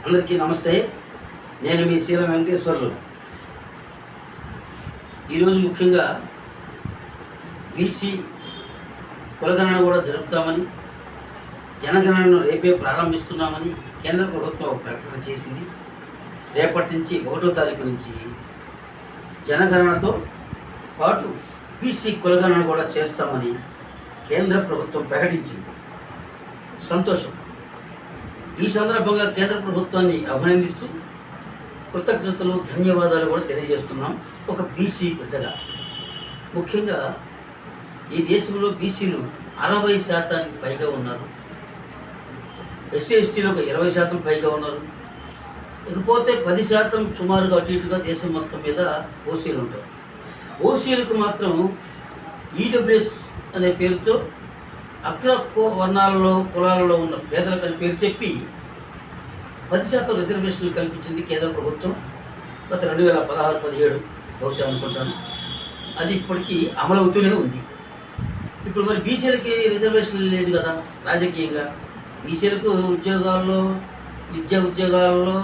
అందరికీ నమస్తే. నేను మీ శీల వెంకటేశ్వర్లు. ఈరోజు ముఖ్యంగా బీసీ కులగణన కూడా జరుపుతామని, జనగణనను రేపే ప్రారంభిస్తున్నామని కేంద్ర ప్రభుత్వం ఒక ప్రకటన చేసింది. రేపటి నుంచి 1వ తారీఖు నుంచి జనగణనతో పాటు బీసీ కులగణన కూడా చేస్తామని కేంద్ర ప్రభుత్వం ప్రకటించింది. సంతోషం. ఈ సందర్భంగా కేంద్ర ప్రభుత్వాన్ని అభినందిస్తూ కృతజ్ఞతలు, ధన్యవాదాలు కూడా తెలియజేస్తున్నాం. ఒక బీసీ బిడ్డగా ముఖ్యంగా ఈ దేశంలో బీసీలు 60% పైగా ఉన్నారు. ఎస్సీ ఎస్టీలు ఒక 20% పైగా ఉన్నారు. ఇకపోతే 10% సుమారుగా అటు ఇటుగా దేశం మొత్తం మీద ఓసీలు ఉంటారు. ఓసీలకు మాత్రం ఈడబ్ల్యూఎస్ అనే పేరుతో అగ్ర వర్ణాలలో కులాలలో ఉన్న పేదలకు అని పేరు చెప్పి 10% రిజర్వేషన్లు కల్పించింది కేంద్ర ప్రభుత్వం. గత 2016-17 బహుశా అనుకుంటాను. అది ఇప్పటికీ అమలవుతూనే ఉంది. ఇప్పుడు మరి బీసీలకి రిజర్వేషన్ లేదు కదా. రాజకీయంగా బీసీలకు ఉద్యోగాల్లో, విద్యా ఉద్యోగాల్లో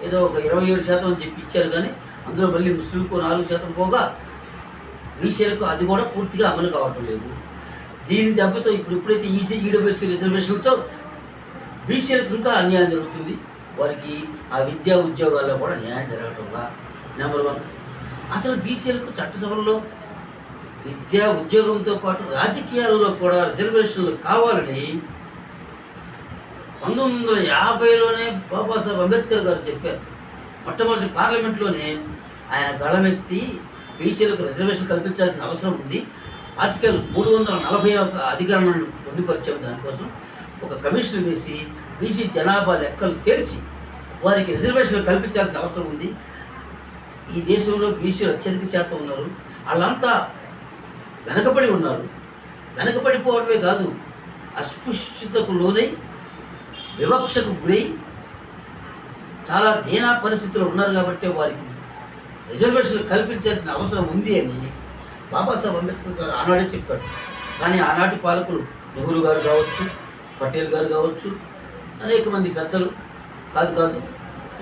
ఏదో ఒక 27% అని చెప్పి ఇచ్చారు. కానీ అందులో మళ్ళీ ముస్లింకు 4% పోగా బీసీలకు అది కూడా పూర్తిగా అమలు కావటం లేదు. దీని దెబ్బతో ఇప్పుడైతే ఈడబ్ల్యూఎస్సీ రిజర్వేషన్లతో బీసీలకు ఇంకా అన్యాయం జరుగుతుంది. వారికి ఆ విద్యా ఉద్యోగాల్లో కూడా న్యాయం జరగటంలా. నెంబర్ 1, అసలు బీసీలకు చట్టసభల్లో విద్యా ఉద్యోగంతో పాటు రాజకీయాల్లో కూడా రిజర్వేషన్లు కావాలని 1950లోనే బాబాసాహెబ్ అంబేద్కర్ గారు చెప్పారు. మొట్టమొదటి పార్లమెంట్లోనే ఆయన గళమెత్తి బీసీలకు రిజర్వేషన్ కల్పించాల్సిన అవసరం ఉంది, ఆర్టికల్ 341 అధికరణను పొందుపరిచాము, దానికోసం ఒక కమిషన్ వేసి బీసీ జనాభా లెక్కలు తేల్చి వారికి రిజర్వేషన్లు కల్పించాల్సిన అవసరం ఉంది. ఈ దేశంలో బీసీలు అత్యధిక శాతం ఉన్నారు. వాళ్ళంతా వెనకబడి ఉన్నారు. వెనకబడిపోవడమే కాదు, అస్పృశ్యతకు లోనై వివక్షకు గురై చాలా దీనా పరిస్థితుల్లో ఉన్నారు. కాబట్టి వారికి రిజర్వేషన్లు కల్పించాల్సిన అవసరం ఉంది అని బాబాసాహెబ్ అంబేద్కర్ గారు ఆనాడే చెప్పాడు. కానీ ఆనాటి పాలకులు నెహ్రూ గారు కావచ్చు, పటేల్ గారు కావచ్చు, అనేక మంది పెద్దలు కాదు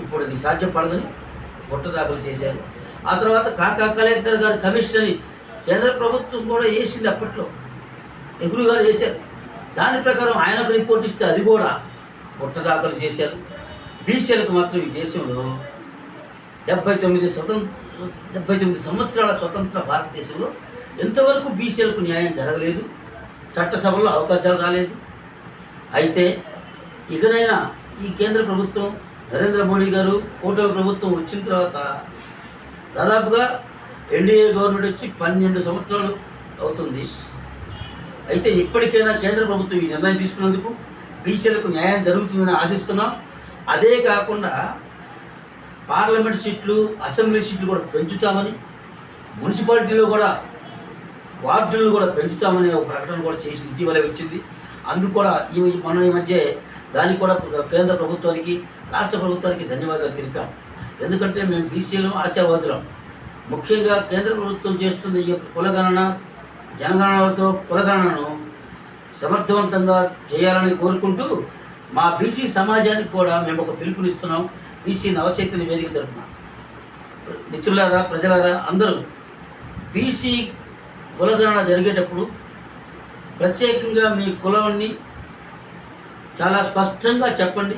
ఇప్పుడు అది సాధ్యపడదని పొట్ట దాఖలు చేశారు. ఆ తర్వాత కాకా కలెక్టర్ గారు కమిషన్ అని కేంద్ర ప్రభుత్వం కూడా వేసింది. అప్పట్లో నెహ్రూ గారు వేశారు. దాని ప్రకారం ఆయనకు రిపోర్ట్ ఇస్తే అది కూడా పొట్ట దాఖలు చేశారు. బీసీలకు మాత్రం ఈ దేశంలో 79 సంవత్సరాల స్వతంత్ర భారతదేశంలో ఎంతవరకు బీసీలకు న్యాయం జరగలేదు. చట్టసభల్లో అవకాశాలు రాలేదు. అయితే ఇకనైనా ఈ కేంద్ర ప్రభుత్వం, నరేంద్ర మోడీ గారు, కూటమి ప్రభుత్వం వచ్చిన తర్వాత దాదాపుగా ఎన్డీఏ గవర్నమెంట్ వచ్చి 12 సంవత్సరాలు అవుతుంది. అయితే ఇప్పటికైనా కేంద్ర ప్రభుత్వం ఈ నిర్ణయం తీసుకున్నందుకు బీసీలకు న్యాయం జరుగుతుందని ఆశిస్తున్నాం. అదే కాకుండా పార్లమెంట్ సీట్లు, అసెంబ్లీ సీట్లు కూడా పెంచుతామని, మున్సిపాలిటీలో కూడా వార్డులను కూడా పెంచుతామని ఒక ప్రకటన కూడా చేసి ఇటీవలే వచ్చింది. అందుకు కూడా ఈ మధ్య దానికి కూడా కేంద్ర ప్రభుత్వానికి, రాష్ట్ర ప్రభుత్వానికి ధన్యవాదాలు తెలిపాం. ఎందుకంటే మేము బీసీలు ఆశావాదులం. ముఖ్యంగా కేంద్ర ప్రభుత్వం చేస్తున్న ఈ యొక్క కులగణన, జనగణనలతో కులగణనను సమర్థవంతంగా చేయాలని కోరుకుంటూ మా బీసీ సమాజానికి కూడా మేము ఒక పిలుపునిస్తున్నాం. బీసీ నవచైతన్య వేదిక తరపున మిత్రులారా, ప్రజలారా, అందరూ బీసీ కులగణన జరిగేటప్పుడు ప్రత్యేకంగా మీ కులాన్ని చాలా స్పష్టంగా చెప్పండి.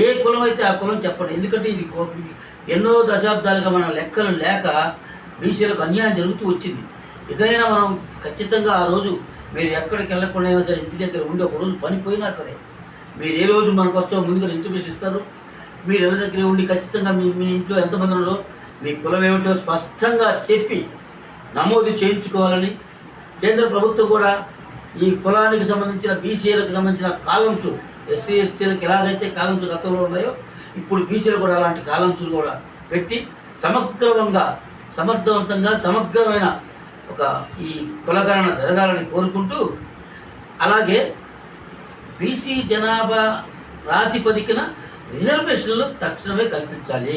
ఏ కులం అయితే ఆ కులం చెప్పండి. ఎందుకంటే ఇది ఎన్నో దశాబ్దాలుగా మన లెక్కలు లేక బీసీలకు అన్యాయం జరుగుతూ వచ్చింది. ఇకనైనా మనం ఖచ్చితంగా ఆ రోజు మీరు ఎక్కడికి వెళ్ళకుండా అయినా సరే, ఇంటి దగ్గర ఉండి ఒక రోజు పని పోయినా సరే, మీరు ఏ రోజు మనకు వస్తారో ముందుగా ఇంటిమేషన్ ఇస్తారు. మీరు ఇళ్ళ దగ్గర ఉండి ఖచ్చితంగా మీ ఇంట్లో ఎంతమంది ఉన్నారో, మీ కులం ఏమిటో స్పష్టంగా చెప్పి నమోదు చేయించుకోవాలని కేంద్ర ప్రభుత్వం కూడా ఈ కులానికి సంబంధించిన, బీసీలకు సంబంధించిన కాలమ్స్, ఎస్సీ ఎస్టీలకు ఎలాగైతే కాలమ్స్ గతంలో ఉన్నాయో ఇప్పుడు బీసీలు కూడా అలాంటి కాలమ్స్ కూడా పెట్టి సమగ్రంగా, సమర్థవంతంగా, సమగ్రమైన ఒక ఈ కులగణన జరగాలని కోరుకుంటూ, అలాగే బీసీ జనాభా ప్రాతిపదికన రిజర్వేషన్లు తక్షణమే కల్పించాలి.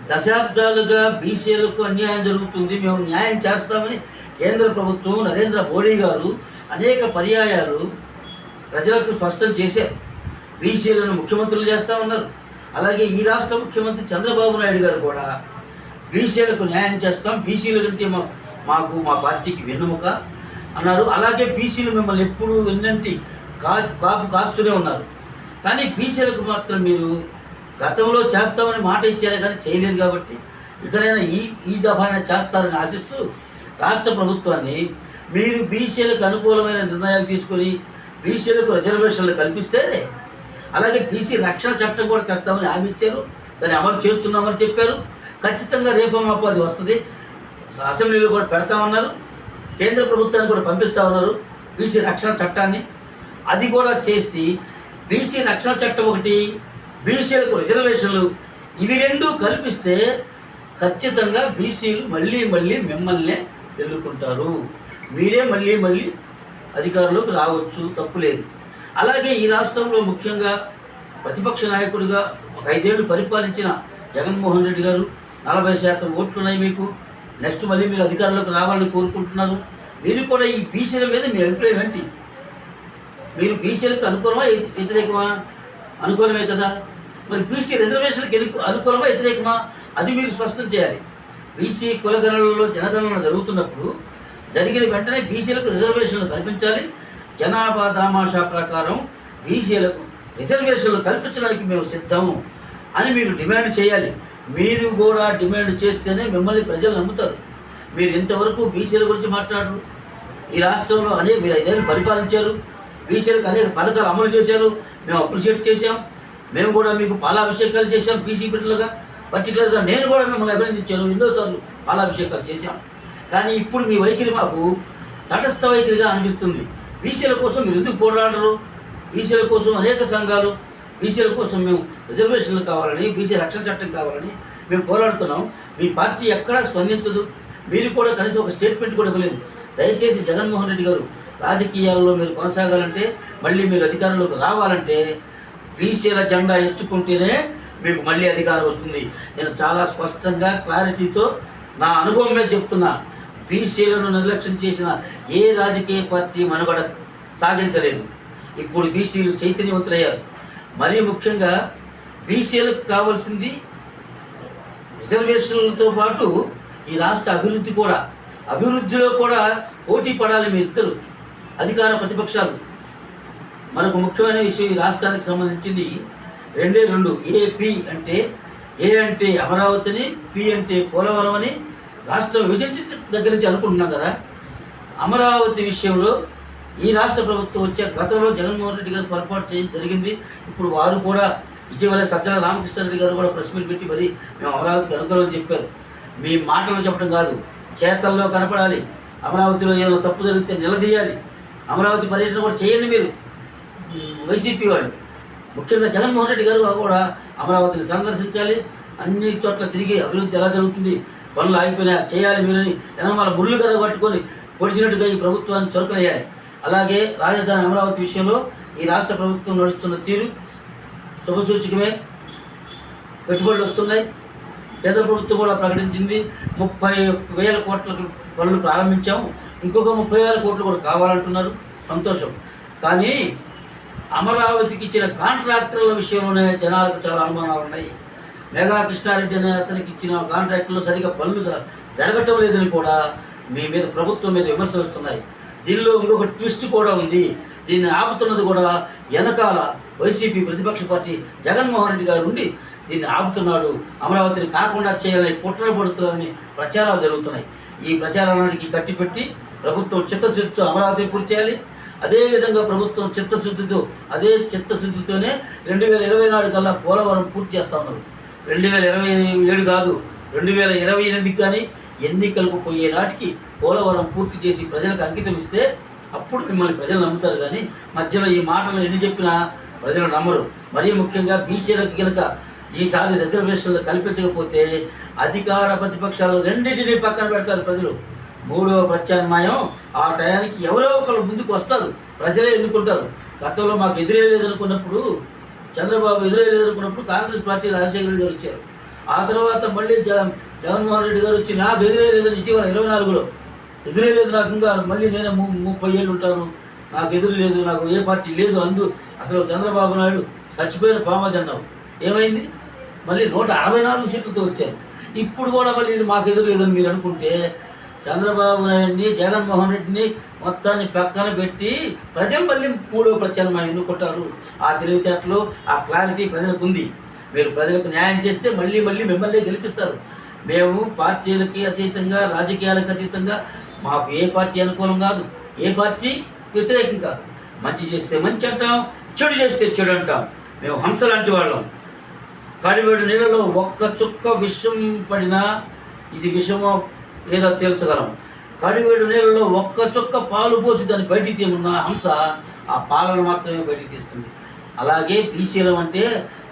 దశాబ్దాలుగా బీసీలకు అన్యాయం జరుగుతుంది, మేము న్యాయం చేస్తామని కేంద్ర ప్రభుత్వం, నరేంద్ర మోడీ గారు అనేక పర్యాయాలు ప్రజలకు స్పష్టం చేశారు. బీసీలను ముఖ్యమంత్రులు చేస్తూ ఉన్నారు. అలాగే ఈ రాష్ట్ర ముఖ్యమంత్రి చంద్రబాబు నాయుడు గారు కూడా బీసీలకు న్యాయం చేస్తాం, బీసీల కంటే మాకు మా పార్టీకి వెన్నుముక అన్నారు. అలాగే బీసీలు మిమ్మల్ని ఎప్పుడూ వెన్నంటి కాపు కాస్తూనే ఉన్నారు. కానీ బీసీలకు మాత్రం మీరు గతంలో చేస్తామని మాట ఇచ్చారే కానీ చేయలేదు. కాబట్టి ఇకనైనా ఈ దఫానే చేస్తారని ఆశిస్తూ రాష్ట్ర ప్రభుత్వాన్ని మీరు బీసీలకు అనుకూలమైన నిర్ణయాలు తీసుకొని బీసీలకు రిజర్వేషన్లు కల్పిస్తే, అలాగే బీసీ రక్షణ చట్టం కూడా తెస్తామని హామీ ఇచ్చారు, దాన్ని అమలు చేస్తున్నామని చెప్పారు. ఖచ్చితంగా రేపో మాపో అది వస్తుంది. అసెంబ్లీలో కూడా పెడతామన్నారు, కేంద్ర ప్రభుత్వాన్ని కూడా పంపిస్తా ఉన్నారు బీసీ రక్షణ చట్టాన్ని. అది కూడా చేసి బీసీ రక్షణ చట్టం ఒకటి, బీసీలకు రిజర్వేషన్లు, ఇవి రెండూ కల్పిస్తే ఖచ్చితంగా బీసీలు మళ్ళీ మిమ్మల్నే ఎన్నుకుంటారు. మీరే మళ్ళీ అధికారంలోకి రావచ్చు, తప్పులేదు. అలాగే ఈ రాష్ట్రంలో ముఖ్యంగా ప్రతిపక్ష నాయకుడిగా ఒక 5 ఏళ్ళు పరిపాలించిన జగన్మోహన్ రెడ్డి గారు 40% ఓట్లు ఉన్నాయి మీకు. నెక్స్ట్ మళ్ళీ మీరు అధికారంలోకి రావాలని కోరుకుంటున్నారు. మీరు కూడా ఈ బీసీల మీద మీ అభిప్రాయం ఏంటి? మీరు బీసీలకు అనుకూలమా వ్యతిరేకమా? అనుకూలమే కదా. మరి బీసీ రిజర్వేషన్కి అనుకూలమా వ్యతిరేకమా? అది మీరు స్పష్టం చేయాలి. బీసీ కులగణనలో జనగణన జరుగుతున్నప్పుడు జరిగిన వెంటనే బీసీలకు రిజర్వేషన్లు కల్పించాలి. జనాభా దామాషా ప్రకారం బీసీలకు రిజర్వేషన్లు కల్పించడానికి మేము సిద్ధము అని మీరు డిమాండ్ చేయాలి. మీరు కూడా డిమాండ్ చేస్తేనే మిమ్మల్ని ప్రజలు నమ్ముతారు. మీరు ఇంతవరకు బీసీల గురించి మాట్లాడరు. ఈ రాష్ట్రంలో మీరు 5 ఏళ్ళు పరిపాలించారు, బీసీలకు అనేక పథకాలు అమలు చేశారు, మేము అప్రిషియేట్ చేశాం. మేము కూడా మీకు పాలాభిషేకాలు చేశాం బీసీ బిడ్డలుగా. పర్టికులర్గా నేను కూడా మిమ్మల్ని అభినందించాను, ఎన్నోసార్లు పాలాభిషేకాలు చేశాం. కానీ ఇప్పుడు మీ వైఖరి మాకు తటస్థ వైఖరిగా అనిపిస్తుంది. బీసీల కోసం మీరు ఎందుకు పోరాడరు? బీసీల కోసం అనేక సంఘాలు బీసీల కోసం మేము రిజర్వేషన్లు కావాలని, బీసీ రక్షణ చట్టం కావాలని మేము పోరాడుతున్నాం. మీ పార్టీ ఎక్కడా స్పందించదు. మీరు కూడా కనీసం ఒక స్టేట్మెంట్ కూడా ఇవ్వలేదు. దయచేసి జగన్మోహన్ రెడ్డి గారు, రాజకీయాల్లో మీరు కొనసాగాలంటే, మళ్ళీ మీరు అధికారంలోకి రావాలంటే బీసీల జెండా ఎత్తుకుంటేనే మీకు మళ్ళీ అధికారం వస్తుంది. నేను చాలా స్పష్టంగా క్లారిటీతో నా అనుభవం మీద చెప్తున్నా. బీసీలను నిర్లక్ష్యం చేసిన ఏ రాజకీయ పార్టీ మనుగడ సాగించలేదు. ఇప్పుడు బీసీలు చైతన్యవంతులయ్యారు. మరీ ముఖ్యంగా బీసీలకు కావాల్సింది రిజర్వేషన్లతో పాటు ఈ రాష్ట్ర అభివృద్ధిలో కూడా పోటీ పడాలి మీ ఇద్దరు అధికార ప్రతిపక్షాలు. మనకు ముఖ్యమైన విషయం ఈ రాష్ట్రానికి సంబంధించింది 2 ఏపీ అంటే, ఏ అంటే అమరావతిని, పి అంటే పోలవరం అని రాష్ట్రం విభజించిన దగ్గర నుంచి అనుకుంటున్నాం కదా. అమరావతి విషయంలో ఈ రాష్ట్ర ప్రభుత్వం వచ్చే గతంలో జగన్మోహన్ రెడ్డి గారు పొరపాటు జరిగింది. ఇప్పుడు వారు కూడా ఇటీవల సజ్జల రామకృష్ణారెడ్డి గారు కూడా ప్రెస్ మీట్ పెట్టి మరి మేము అమరావతికి అనుకూలం చెప్పారు. మీ మాటలు చెప్పడం కాదు, చేతల్లో కనపడాలి. అమరావతిలో ఏమైనా తప్పు జరిగితే నిలదీయాలి. అమరావతి పర్యటన కూడా చేయండి మీరు వైసీపీ వాళ్ళు. ముఖ్యంగా జగన్మోహన్ రెడ్డి గారు కూడా అమరావతిని సందర్శించాలి. అన్ని చోట్ల తిరిగి అభివృద్ధి ఎలా జరుగుతుంది, పనులు ఆగిపోయినా చేయాలి మీరని వెనకాల ముళ్ళు కథ పట్టుకొని పొడిచినట్టుగా ఈ ప్రభుత్వాన్ని చొరకలేయాలి. అలాగే రాజధాని అమరావతి విషయంలో ఈ రాష్ట్ర ప్రభుత్వం నడుస్తున్న తీరు శుభసూచకమే. పెట్టుబడులు వస్తున్నాయి. కేంద్ర ప్రభుత్వం కూడా ప్రకటించింది 30,000 కోట్లకు పనులు ప్రారంభించాము, ఇంకొక 30,000 కోట్లు కూడా కావాలంటున్నారు. సంతోషం. కానీ అమరావతికి ఇచ్చిన కాంట్రాక్టర్ల విషయంలోనే జనాలకు చాలా అనుమానాలు ఉన్నాయి. మెగా కృష్ణారెడ్డి అనే అతనికి ఇచ్చిన కాంట్రాక్టులు సరిగా పనులు జరగటం లేదని కూడా మీ మీద ప్రభుత్వం మీద విమర్శలు వస్తున్నాయి. దీనిలో ఇంకొక ట్విస్ట్ కూడా ఉంది. దీన్ని ఆపుతున్నది కూడా వెనకాల వైసీపీ ప్రతిపక్ష పార్టీ జగన్మోహన్ రెడ్డి గారు ఉండి దీన్ని ఆపుతున్నాడు. అమరావతిని కాకుండా చేయాలని కుట్రలు పడుతున్నారని ప్రచారాలు జరుగుతున్నాయి. ఈ ప్రచారానికి కట్టిపెట్టి ప్రభుత్వం చిత్తశుద్ధితో అమరావతిని పూర్తి చేయాలి. అదేవిధంగా ప్రభుత్వం చిత్తశుద్ధితోనే 2024 కల్లా పోలవరం పూర్తి చేస్తా ఉన్నారు. 2027 కాదు, 2028 కానీ ఎన్నికలకు పోయే నాటికి పోలవరం పూర్తి చేసి ప్రజలకు అంకితం ఇస్తే అప్పుడు మిమ్మల్ని ప్రజలు నమ్ముతారు. కానీ మధ్యలో ఈ మాటలు ఎన్ని చెప్పినా ప్రజలు నమ్మరు. మరీ ముఖ్యంగా బీసీలకు కనుక ఈసారి రిజర్వేషన్లు కల్పించకపోతే అధికార ప్రతిపక్షాలు రెండింటినీ పక్కన పెడతారు ప్రజలు. 3వ ప్రత్యామ్నాయం ఆ టయానికి ఎవరో ఒకరు ముందుకు వస్తారు, ప్రజలే ఎన్నుకుంటారు. గతంలో మాకు ఎదురేయలేదనుకున్నప్పుడు, చంద్రబాబు ఎదురేయలేదనుకున్నప్పుడు కాంగ్రెస్ పార్టీ రాజశేఖర రెడ్డి గారు వచ్చారు. ఆ తర్వాత మళ్ళీ జగన్మోహన్ రెడ్డి గారు వచ్చి నాకు ఎదురేయలేదని ఇటీవల 24లో ఎదురేయలేదు, నాకు ఇంకా మళ్ళీ నేనే 30 ఏళ్ళు ఉంటాను, నాకు ఎదురు లేదు, నాకు ఏ పార్టీ లేదు అసలు చంద్రబాబు నాయుడు చచ్చిపోయిన పామది అన్నావు, ఏమైంది? మళ్ళీ 164 సీట్లతో వచ్చారు. ఇప్పుడు కూడా మళ్ళీ మాకు ఎదురు లేదని మీరు అనుకుంటే చంద్రబాబు నాయుడిని, జగన్మోహన్ రెడ్డిని మొత్తాన్ని పక్కన పెట్టి ప్రజలు మళ్ళీ 3వ ప్రత్యామ్నాయం ఎన్నుకుంటారు. ఆ తెలివితేటలు, ఆ క్లారిటీ ప్రజలకు ఉంది. మీరు ప్రజలకు న్యాయం చేస్తే మళ్ళీ మిమ్మల్ని గెలిపిస్తారు. మేము పార్టీలకి అతీతంగా, రాజకీయాలకు అతీతంగా మాకు ఏ పార్టీ అనుకూలం కాదు, ఏ పార్టీ వ్యతిరేకం కాదు. మంచి చేస్తే మంచి అంటాం, చెడు చేస్తే చెడు అంటాం. మేము హంస లాంటి వాళ్ళం. కడివేడు నీళ్ళలో ఒక్క చుక్క విషం పడినా ఇది విషమో ఏదో తేల్చగలం. కడివేడు నీళ్ళలో ఒక్క చుక్క పాలు పోసి దాన్ని బయటికి తీయమన్న హంస ఆ పాలను మాత్రమే బయటికి తీస్తుంది. అలాగే బీసీలం అంటే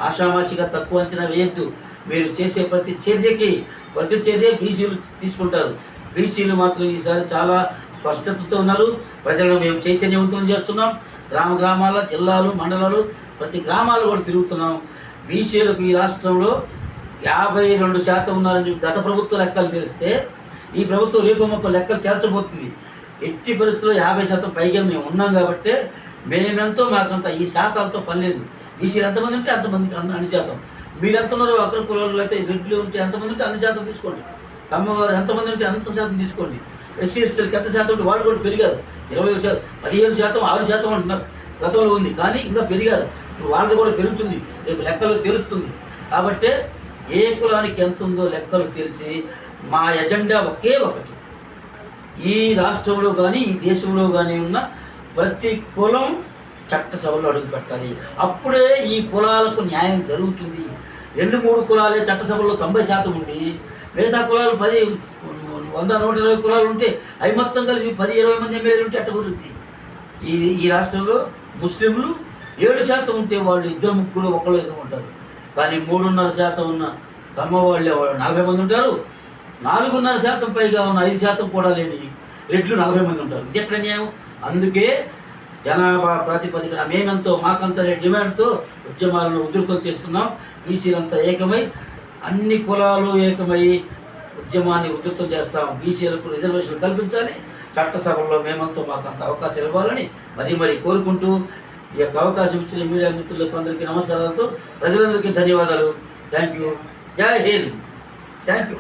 ఆషామాషిగా తక్కువ అంచనా వేయద్దు. మీరు చేసే ప్రతి చర్య బీసీలు తీసుకుంటారు. బీసీలు మాత్రం ఈసారి చాలా స్పష్టతతో ఉన్నారు. ప్రజలను మేము చైతన్యవంతం చేస్తున్నాం. గ్రామాల, జిల్లాలు, మండలాలు, ప్రతి గ్రామాలు కూడా తిరుగుతున్నాం. బీసీలకు ఈ రాష్ట్రంలో 52% ఉన్నారని గత ప్రభుత్వ లెక్కలు తెలిస్తే ఈ ప్రభుత్వం రేపు లెక్కలు తేల్చబోతుంది. ఎట్టి పరిస్థితుల్లో 50% పైగా మేము ఉన్నాం కాబట్టి మేమెంతో మాకంత ఈ శాతాలతో పని లేదు. బీసీలు ఎంతమంది ఉంటే అంతమందికి అన్ని శాతం. మీరు ఎంత ఉన్నారో అగ్ర కులాలు అయితే రెడ్లు ఉంటే ఎంతమంది ఉంటే అన్ని శాతం తీసుకోండి. కమ్మవారు ఎంతమంది ఉంటే అంత శాతం తీసుకోండి. ఎస్సీ ఎస్టీలకు ఎంత శాతం ఉంటే వాళ్ళు కూడా పెరిగారు. 20%, 15%, 6% అంటున్నారు. గతంలో ఉంది కానీ ఇంకా పెరిగారు. ఇప్పుడు వాళ్ళది కూడా పెరుగుతుంది. రేపు లెక్కలు తెలుస్తుంది. కాబట్టి ఏ కులానికి ఎంత ఉందో లెక్కలు తెలిసి మా ఎజెండా ఒకే ఒకటి. ఈ రాష్ట్రంలో కానీ ఈ దేశంలో కానీ ఉన్న ప్రతి కులం చట్టసభలో అడుగు పెట్టాలి. అప్పుడే ఈ కులాలకు న్యాయం జరుగుతుంది. 2-3 కులాలే చట్టసభలో 90% ఉండి మిగతా కులాలు 10, 100, 120 కులాలు ఉంటే అవి మొత్తం కలిసి 10-20 మంది ఎమ్మెల్యేలు ఉంటే అట్ట కుదురుద్ది. ఈ రాష్ట్రంలో ముస్లింలు 7% ఉంటే వాళ్ళు 2-3 ఒకళ్ళు ఎదుర్కొంటారు. కానీ 3.5% ఉన్న కమ్మ వాళ్ళు 40 మంది ఉంటారు. 4.5% పైగా ఉన్న 5% కూడా లేని రెడ్లు 40 మంది ఉంటారు. ఇది ఎక్కడ న్యాయం? అందుకే జనాభా ప్రాతిపదికన మేమెంతో మాకంత డిమాండ్తో ఉద్యమాలను ఉధృతం చేస్తున్నాం. బీసీలంతా ఏకమై, అన్ని కులాలు ఏకమై ఉద్యమాన్ని ఉధృతం చేస్తాం. బీసీలకు రిజర్వేషన్లు కల్పించాలి. చట్టసభల్లో మేమంతో మాకంత అవకాశాలు ఇవ్వాలని మరీ కోరుకుంటూ ఈ యొక్క అవకాశం ఇచ్చిన మీడియా మిత్రులకు అందరికీ నమస్కారాలతో ప్రజలందరికీ ధన్యవాదాలు. Thank you. జై హింద్. Thank you.